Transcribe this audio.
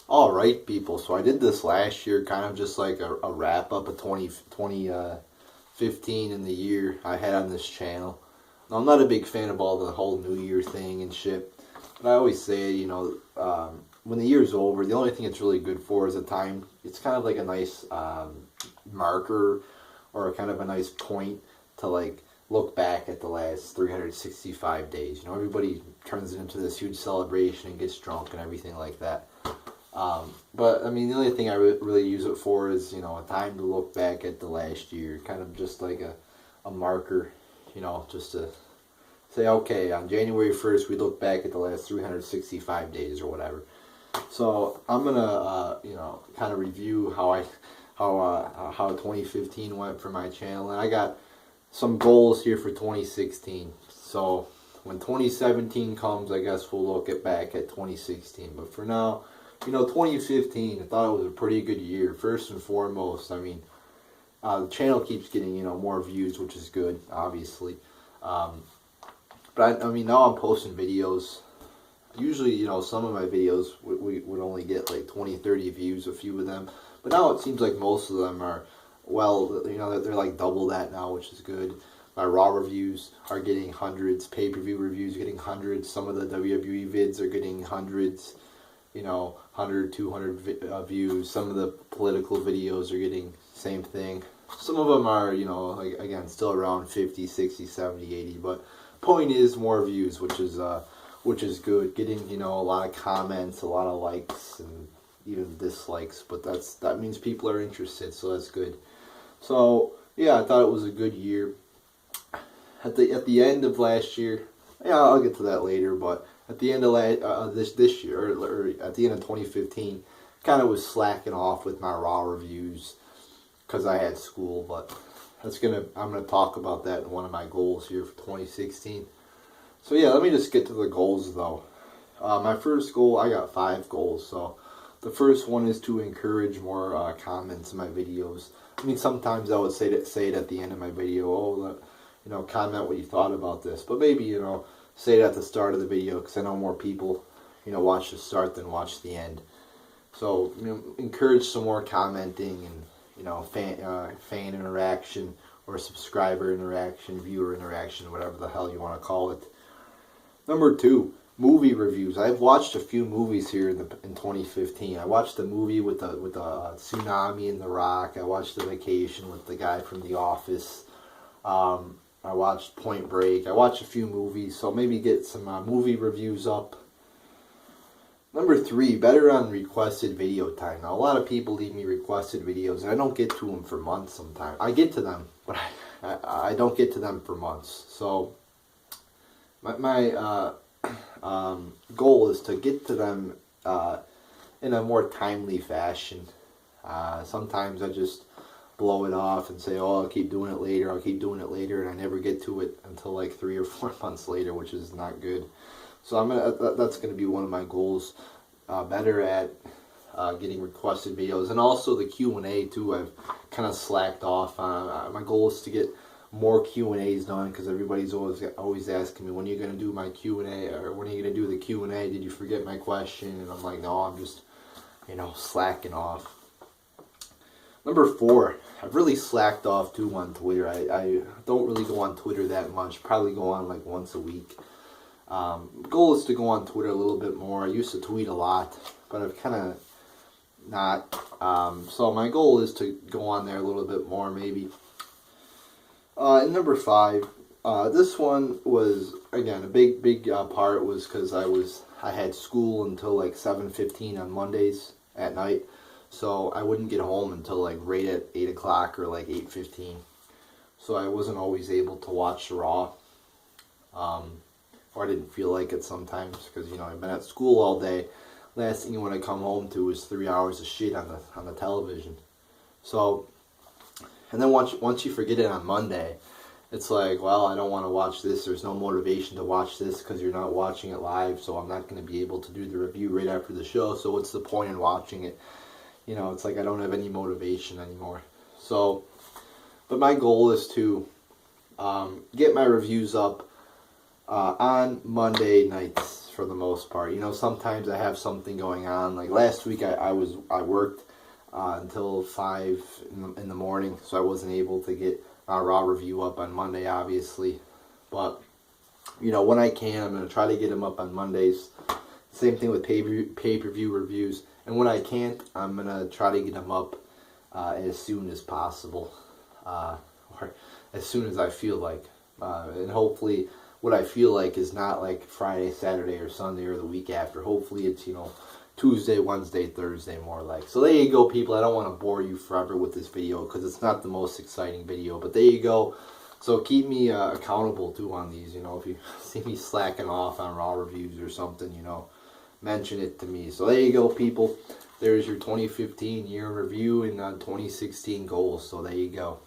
All right, people. So I did this last year, kind of just like a wrap up of 2015 in the year I had on this channel. Now, I'm not a big fan of all the whole New Year thing and shit, but I always say, when the year's over, the only thing it's really good for is a time. It's kind of like a nice marker or kind of a nice point to like look back at the last 365 days. Everybody turns it into this huge celebration and gets drunk and everything like that. But I mean, the only thing I really use it for is, a time to look back at the last year, kind of just like a marker, just to say, okay, on January 1st, we look back at the last 365 days or whatever. So I'm gonna, kind of review how 2015 went for my channel, and I got some goals here for 2016. So when 2017 comes, I guess we'll look back at 2016. But for now, 2015, I thought it was a pretty good year. First and foremost, I mean, the channel keeps getting, more views, which is good, obviously. But I mean, now I'm posting videos. Usually, some of my videos would only get like 20, 30 views, a few of them. But now it seems like most of them are, well, they're like double that now, which is good. My Raw reviews are getting hundreds. Pay-per-view reviews are getting hundreds. Some of the WWE vids are getting hundreds. 100, 200 views. Some of the political videos are getting same thing. Some of them are, like, again, still around 50, 60, 70, 80. But point is more views, which is good. Getting, a lot of comments, a lot of likes, and even dislikes. But that means people are interested, so that's good. So, yeah, I thought it was a good year. At the end of last year, yeah, I'll get to that later, but at the end of this year, or at the end of 2015, kind of was slacking off with my Raw reviews because I had school. But I'm gonna talk about that in one of my goals here for 2016. So yeah, let me just get to the goals though. My first goal, I got 5 goals. So the first one is to encourage more comments in my videos. I mean, sometimes I would say it at the end of my video. Oh, comment what you thought about this. But maybe say it at the start of the video, because I know more people, watch the start than watch the end. So, encourage some more commenting and, fan interaction or subscriber interaction, viewer interaction, whatever the hell you want to call it. Number 2, movie reviews. I've watched a few movies here in 2015. I watched the movie with the tsunami and The Rock. I watched The Vacation with the guy from The Office. I watched Point Break. I watched a few movies, so maybe get some movie reviews up. Number 3, better on requested video time. Now, a lot of people leave me requested videos, and I don't get to them for months sometimes. I get to them, but I don't get to them for months. So, my goal is to get to them in a more timely fashion. Sometimes I just blow it off and say, oh, I'll keep doing it later, and I never get to it until like 3 or 4 months later, which is not good. So that's gonna be one of my goals, better at getting requested videos, and also the Q&A too. I've kind of slacked off on. My goal is to get more Q&As done, because everybody's always asking me, when are you gonna do my Q&A, or when are you gonna do the Q&A? Did you forget my question? And I'm like, no, I'm just slacking off. Number 4, I've really slacked off too on Twitter. I don't really go on Twitter that much. Probably go on like once a week. Goal is to go on Twitter a little bit more. I used to tweet a lot, but I've kind of not. So my goal is to go on there a little bit more, maybe. And number 5, this one was, again, a big part was because I had school until like 7:15 on Mondays at night. So I wouldn't get home until like right at 8 o'clock or like 8:15. So I wasn't always able to watch Raw. Or I didn't feel like it sometimes, because I've been at school all day. Last thing you want to come home to is 3 hours of shit on the television. So, and then once you forget it on Monday, it's like, well, I don't want to watch this. There's no motivation to watch this because you're not watching it live. So I'm not going to be able to do the review right after the show. So what's the point in watching it? It's like I don't have any motivation anymore. So, but my goal is to get my reviews up on Monday nights for the most part. You know, sometimes I have something going on. Like last week, I worked until 5 in the morning, so I wasn't able to get a Raw review up on Monday, obviously. But you know, when I can, I'm gonna try to get them up on Mondays. Same thing with pay-per-view reviews. And when I can't, I'm gonna try to get them up as soon as possible, or as soon as I feel like. And hopefully, what I feel like is not like Friday, Saturday, or Sunday, or the week after. Hopefully, it's, you know, Tuesday, Wednesday, Thursday, more like. So there you go, people. I don't want to bore you forever with this video because it's not the most exciting video. But there you go. So keep me accountable too on these. You know, if you see me slacking off on Raw reviews or something, you know, mention it to me. So there you go, people. There's your 2015 year in review and 2016 goals. So there you go.